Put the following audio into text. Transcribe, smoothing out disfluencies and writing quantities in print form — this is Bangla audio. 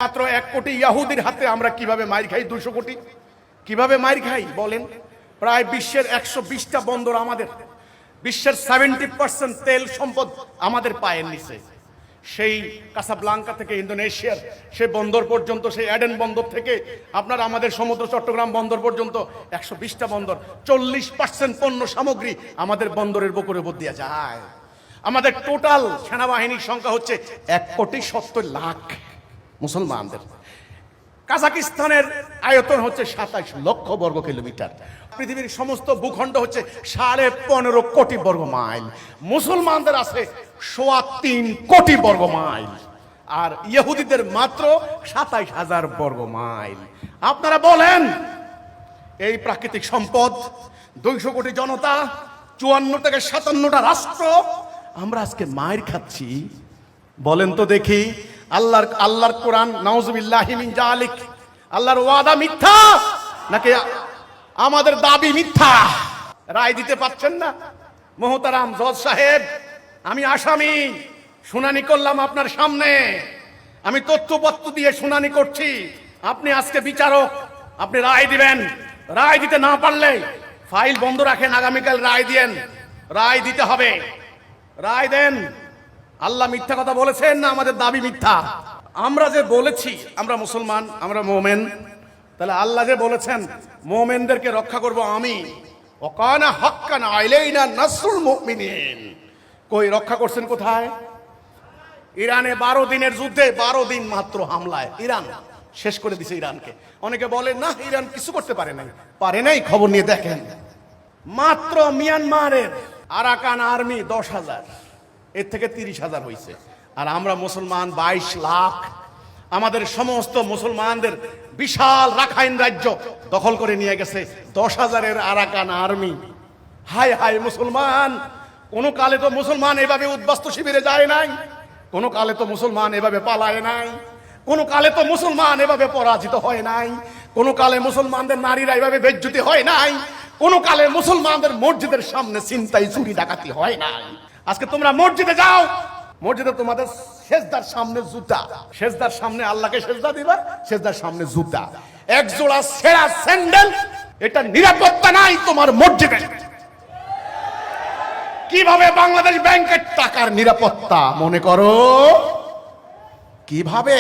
মাত্র 1 কোটি ইহুদির হাতে আমরা কিভাবে মাইর খাই? 200 কোটি কিভাবে মাইর খাই বলেন? প্রায় বিশ্বের 120টা বন্দর আমাদের, বিশ্বের 70% তেল সম্পদ আমাদের পায়ের নিচে। সেই কাসাব্লাঙ্কা থেকে ইন্দোনেশিয়ার সেই বন্দর পর্যন্ত, সেই অ্যাডেন বন্দর থেকে আপনার আমাদের সমুদ্র চট্টগ্রাম বন্দর পর্যন্ত 120টা বন্দর, 40% পণ্য সামগ্রী আমাদের বন্দরের বুকের উপর দিয়ে যায়। আমাদের টোটাল সেনাবাহিনীর সংখ্যা হচ্ছে 1,70,00,000 মুসলমানদের। কাজাকিস্তানের আয়তন হচ্ছে 27 লক্ষ বর্গ কিলোমিটার। পৃথিবীর সমস্ত ভূখণ্ড হচ্ছে 15.5 কোটি বর্গ মাইল। মুসলমানদের আছে 3.25 কোটি বর্গ মাইল, আর ইহুদিদের মাত্র 27,000 বর্গ মাইল। আপনারা বলেন, এই প্রাকৃতিক সম্পদ, 200 কোটি জনতা, 54 থেকে 57টা রাষ্ট্র, আমরা আজকে মায়ের খাচ্ছি। বলেন তো দেখি, আল্লাহর কোরআন নাউজুবিল্লাহি মিন জালিক, আল্লাহর ওয়াদা মিথ্যা নাকি আমাদের দাবি মিথ্যা? রায় দিতে পাচ্ছেন না? মোহতারাম জজ সাহেব, আমি আসামি, শুনানি করলাম আপনার সামনে, আমি তথ্যপত্র দিয়ে শুনানি করছি, আপনি আজকে বিচারক, আপনি রায় দিবেন। রায় দিতে না পারলে ফাইল বন্ধ রাখেন, আগামীকাল রায় দিয়েন। রায় দিতে হবে, রায় দেন। আল্লাহ মিথ্যা কথা বলেছেন না আমাদের দাবি মিথ্যা? আমরা যে বলেছি আমরা মুসলমান, আমরা মোমেন, তাহলে আল্লাহ যে বলেছেন মোমেনদেরকে রক্ষা করব আমি, ওয়াকানা হাক্কান আলাইনা নাসরুল মুমিনিন, কই রক্ষা করছেন কোথায়? ইরানে 12 দিনের যুদ্ধে 12 দিন মাত্র হামলায় ইরান শেষ করে দিছে ইরানকে। অনেকে বলে না ইরান কিছু করতে পারে নাই, পারে নাই, খবর নিয়ে দেখেন। মাত্র মিয়ানমারের আরাকান আর্মি 10,000, এর থেকে 30,000 হয়েছে, আর আমরা মুসলমান 22 লাখ। আমাদের সমস্ত মুসলমানদের বিশাল রাখাইন রাজ্য দখল করে নিয়ে গেছে 10,000-এর আরাকান আর্মি। হায় হায় মুসলমান, কোন কালে তো মুসলমান এভাবে উদ্বাস্তু শিবিরে যায় নাই, কোন কালে তো মুসলমান এভাবে পালায় নাই, কোন কালে তো মুসলমান এভাবে পরাজিত হয় নাই, কোন কালে মুসলমানদের নারীরা এভাবে বেজ্জতি হয় নাই, কোন কালে মুসলমানদের মসজিদের সামনে ছিনতাই চুরি ডাকাতি হয় নাই। আজকে তোমরা মসজিদে যাও, মসজিদে তোমাদের সেজদার সামনে জুতা, সেজদার সামনে আল্লাহকে সেজদা দিবা, সেজদার সামনে জুতা, এক জোড়া সেরা স্যান্ডেল, এটা নিরাপত্তা নাই তোমার মসজিদে। কিভাবে বাংলাদেশ ব্যাংকের টাকার নিরাপত্তা মনে করো? কিভাবে?